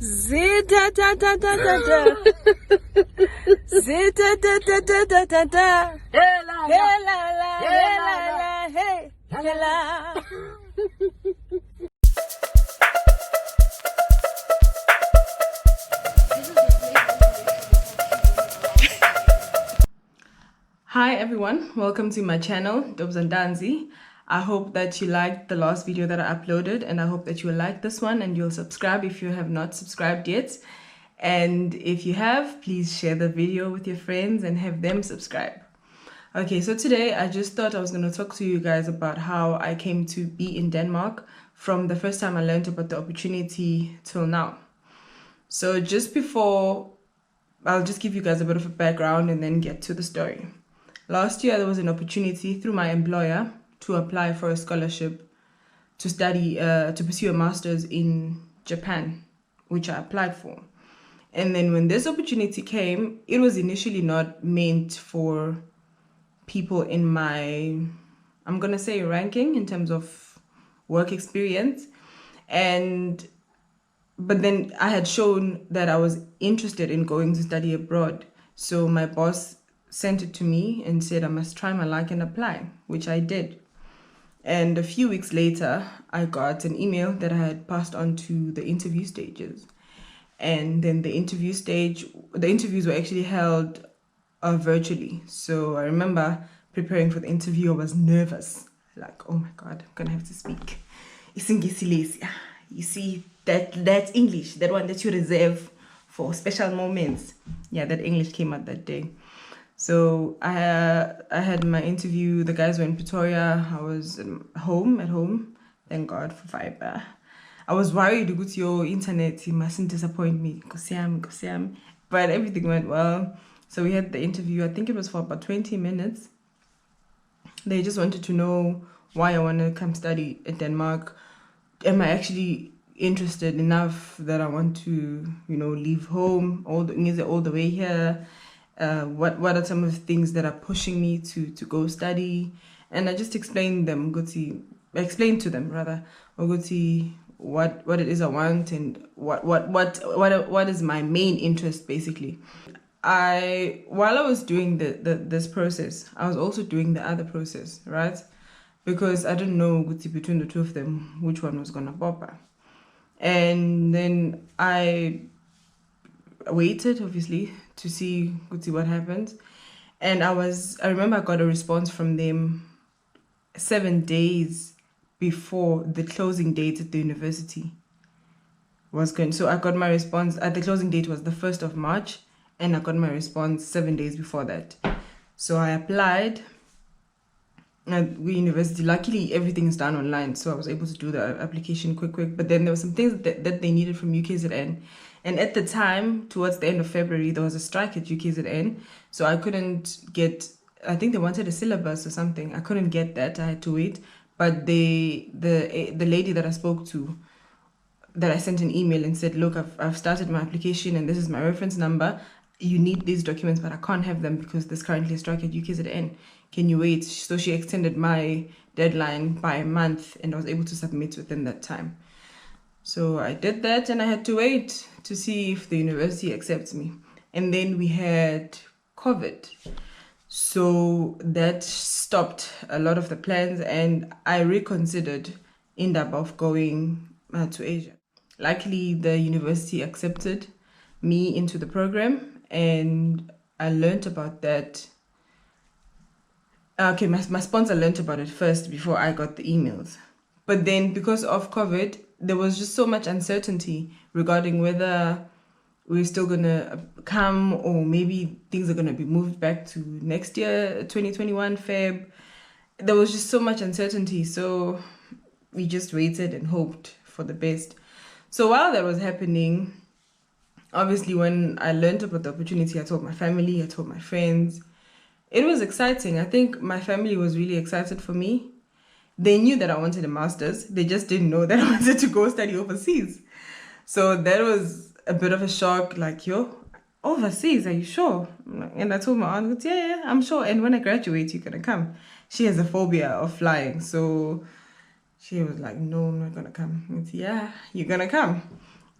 Zita da da da da da. Zita da da da da da da. Hey la la, hey la la, hey la. Hi everyone, welcome to my channel, Dobzandanzi. I hope that you liked the last video that I uploaded, and I hope that you'll like this one and you'll subscribe if you have not subscribed yet. And if you have, please share the video with your friends and have them subscribe. Okay, so today I just thought I was going to talk to you guys about how I came to be in Denmark from the first time I learned about the opportunity till now. So just before, I'll just give you guys a bit of a background and then get to the story. Last year, there was an opportunity through my employer to apply for a scholarship to study, to pursue a master's in Japan, which I applied for. And then when this opportunity came, it was initially not meant for people in my, I'm going to say ranking in terms of work experience. But then I had shown that I was interested in going to study abroad. So my boss sent it to me and said I must try my luck and apply, which I did. And a few weeks later, I got an email that I had passed on to the interview stages. And then the interviews were actually held virtually. So I remember preparing for the interview, I was nervous. Like, oh my God, I'm gonna have to speak. You see, that's English, that one that you reserve for special moments. Yeah, that English came out that day. So I had my interview. The guys were in Pretoria. I was at home. Thank God for fiber. I was worried that your internet mustn't disappoint me. But everything went well. So we had the interview. I think it was for about 20 minutes. They just wanted to know why I want to come study in Denmark. Am I actually interested enough that I want to, leave home all the way here? What are some of the things that are pushing me to go study? And I just explained to them what it is I want and what is my main interest basically. While I was doing this process, I was also doing the other process, right? Because I didn't know between the two of them which one was gonna pop. And then I waited obviously to see what happens. And I remember I got a response from them 7 days before the closing date at the university was going. So I got my response at the closing date was the 1st of March, and I got my response 7 days before that. So I applied at the university. Luckily, everything's done online, so I was able to do the application quick. But then there were some things that they needed from UKZN. And at the time, towards the end of February, there was a strike at UKZN. So I couldn't get, I think they wanted a syllabus or something. I couldn't get that. I had to wait. But the lady that I spoke to, that I sent an email and said, look, I've started my application and this is my reference number. You need these documents, but I can't have them because there's currently a strike at UKZN. Can you wait? So she extended my deadline by a month and I was able to submit within that time. So I did that and I had to wait to see if the university accepts me. And then we had COVID. So that stopped a lot of the plans and I reconsidered end up of going to Asia. Luckily, the university accepted me into the program and I learned about that. Okay, my sponsor learned about it first before I got the emails. But then because of COVID, there was just so much uncertainty regarding whether we're still going to come or maybe things are going to be moved back to next year, 2021, Feb. There was just so much uncertainty. So we just waited and hoped for the best. So while that was happening, obviously when I learned about the opportunity, I told my family, I told my friends. It was exciting. I think my family was really excited for me. They knew that I wanted a master's. They just didn't know that I wanted to go study overseas. So that was a bit of a shock, like, yo, overseas, are you sure? And I told my aunt, yeah, I'm sure. And when I graduate, you're going to come. She has a phobia of flying. So she was like, no, I'm not going to come. Yeah, you're going to come.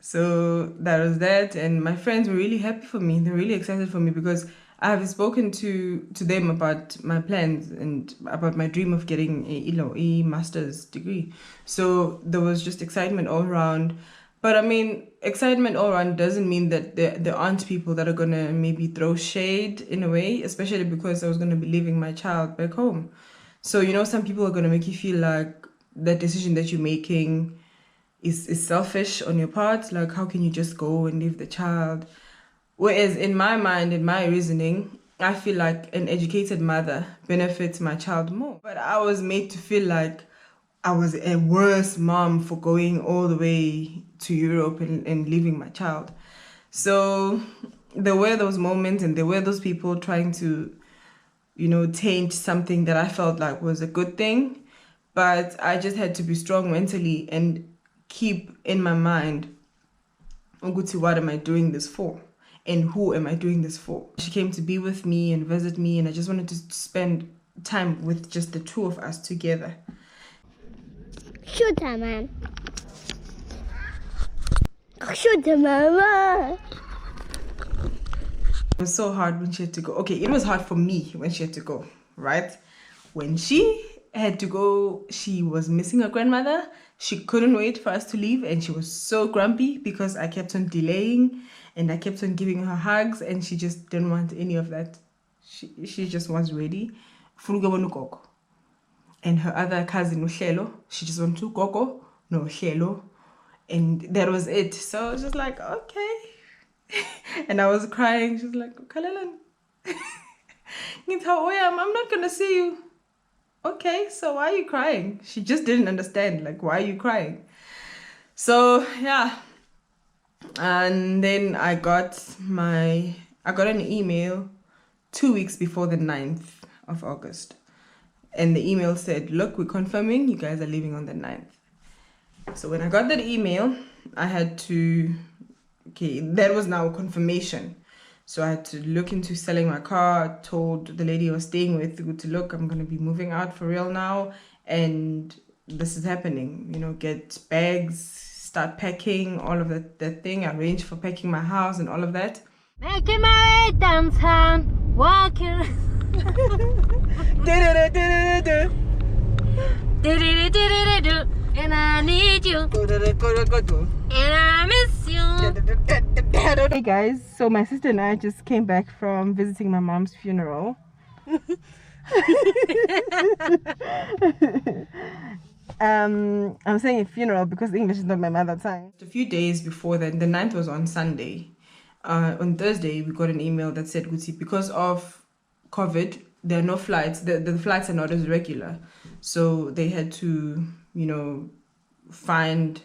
So that was that, and my friends were really happy for me. They're really excited for me because I have spoken to them about my plans and about my dream of getting a master's degree. So there was just excitement all around. But I mean, excitement all around doesn't mean that there aren't people that are gonna maybe throw shade in a way, especially because I was gonna be leaving my child back home. So some people are gonna make you feel like that decision that you're making is selfish on your part. Like, how can you just go and leave the child? Whereas in my mind, in my reasoning, I feel like an educated mother benefits my child more. But I was made to feel like I was a worse mom for going all the way to Europe and leaving my child. So there were those moments and there were those people trying to, taint something that I felt like was a good thing. But I just had to be strong mentally and keep in my mind, Uguti, what am I doing this for? And who am I doing this for? She came to be with me and visit me, and I just wanted to spend time with just the two of us together. Shoot her, man. Shoot her, mama. It was so hard when she had to go. Okay, it was hard for me when she had to go, right? When she had to go, she was missing her grandmother. She couldn't wait for us to leave, and she was so grumpy because I kept on delaying and I kept on giving her hugs, and she just didn't want any of that. She just was ready. And her other cousin, Uhlelo, she just wanted to go, no Uhlelo. And that was it. So I was just like, okay. And I was crying. She was like, Kalelan, I'm not going to see you. Okay, so why are you crying? She just didn't understand. Like, why are you crying? So, yeah. And then I got an email 2 weeks before the 9th of August. And the email said, look, we're confirming you guys are leaving on the 9th. So when I got that email, I had to, that was now a confirmation. So I had to look into selling my car. I told the lady I was staying with, look, I'm going to be moving out for real now. And this is happening, get bags, start packing, all of that thing. I arranged for packing my house and all of that. Making my way downtown, walking. And I need you. And I miss you. Hey guys, so my sister and I just came back from visiting my mom's funeral. I'm saying a funeral because English is not my mother tongue. A few days before that, the 9th was on Sunday. On Thursday, we got an email that said, Guti, because of COVID, there are no flights. The flights are not as regular. So they had to, find...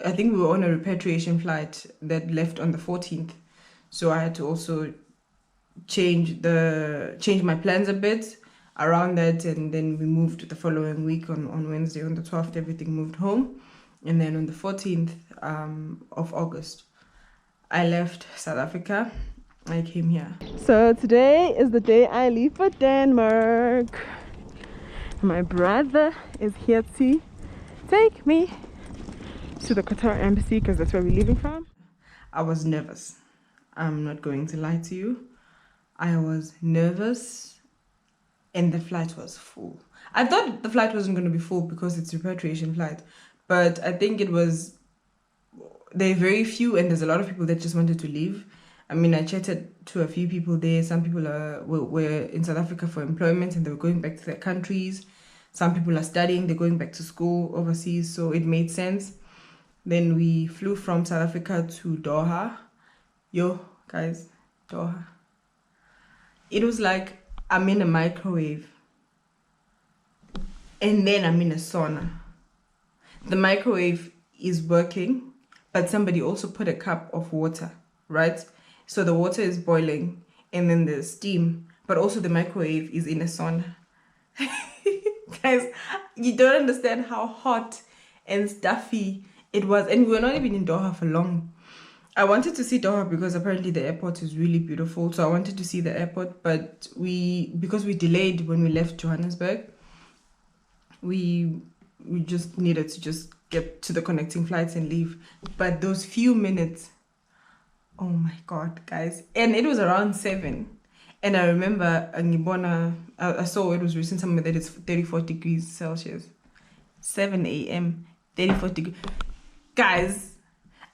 I think we were on a repatriation flight that left on the 14th. So I had to also change my plans a bit around that. And then we moved the following week on Wednesday, on the 12th, everything moved home. And then on the 14th of August, I left South Africa. I came here. So today is the day I leave for Denmark. My brother is here to take me to the Qatar embassy because that's where we're leaving from. I was nervous. I'm not going to lie to you. I was nervous and the flight was full. I thought the flight wasn't going to be full because it's a repatriation flight, but I think it was, there are very few and there's a lot of people that just wanted to leave. I mean, I chatted to a few people there. Some people were in South Africa for employment and they were going back to their countries. Some people are studying, they're going back to school overseas, so it made sense. Then we flew from South Africa to Doha. Yo, guys, Doha. It was like I'm in a microwave. And then I'm in a sauna. The microwave is working, but somebody also put a cup of water, right? So the water is boiling and then there's steam, but also the microwave is in a sauna. Guys, you don't understand how hot and stuffy it was. And we were not even in Doha for long. I wanted to see Doha because apparently the airport is really beautiful. So I wanted to see the airport, but because we delayed when we left Johannesburg, we just needed to just get to the connecting flights and leave. But those few minutes, oh my God, guys. And it was around 7. And I remember I saw it was recent somewhere that it's 34 degrees Celsius. 7 a.m. 34 degrees. Guys,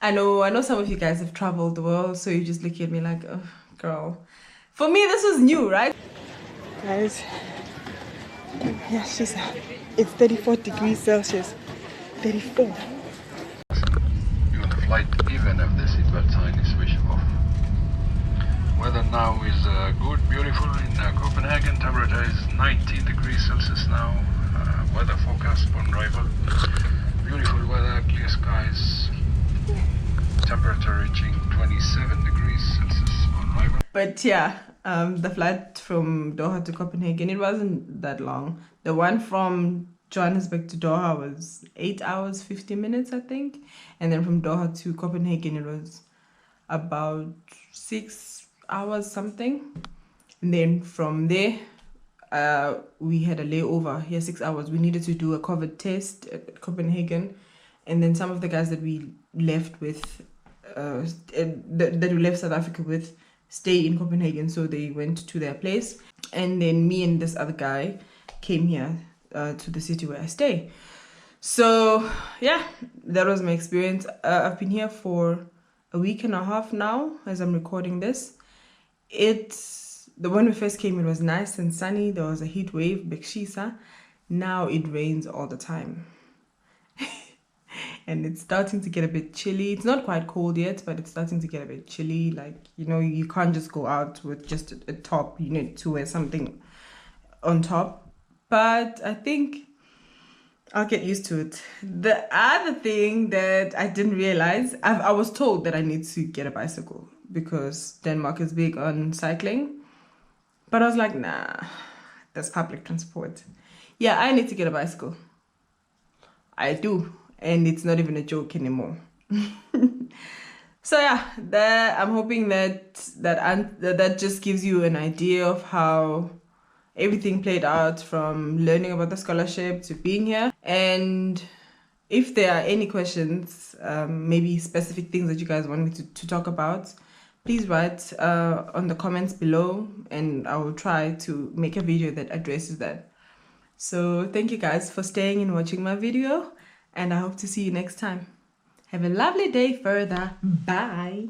I know some of you guys have traveled the world, so you just look at me like, oh, girl. For me, this was new, right? Guys, yeah, it's 34 degrees Celsius. 34. You on the flight, even if the seatbelt sign is switched off. Weather now is good, beautiful in Copenhagen. Temperature is 19 degrees Celsius now. Weather forecast upon arrival. Beautiful weather, clear skies. Temperature reaching 27 degrees Celsius upon arrival. But yeah, the flight from Doha to Copenhagen, it wasn't that long. The one from Johannesburg to Doha was 8 hours 50 minutes, I think. And then from Doha to Copenhagen, it was about 6 hours something. And then from there, we had a layover here, 6 hours. We needed to do a COVID test at Copenhagen. And then some of the guys that we left with, that we left South Africa with, stay in Copenhagen. So they went to their place. And then me and this other guy came here to the city where I stay. So yeah, that was my experience. I've been here for a week and a half now as I'm recording this. When we first came, it was nice and sunny. There was a heat wave, Bekshisa. Now it rains all the time. And it's starting to get a bit chilly. It's not quite cold yet, but it's starting to get a bit chilly. Like, you can't just go out with just a top. You need to wear something on top. But I think I'll get used to it. The other thing that I didn't realize, I was told that I need to get a bicycle because Denmark is big on cycling. But I was like, nah, that's public transport. Yeah, I need to get a bicycle. I do. And it's not even a joke anymore. So yeah, I'm hoping that just gives you an idea of how everything played out, from learning about the scholarship to being here. And if there are any questions, maybe specific things that you guys want me to talk about, please write on the comments below, and I will try to make a video that addresses that. So thank you guys for staying and watching my video, and I hope to see you next time. Have a lovely day further. Bye.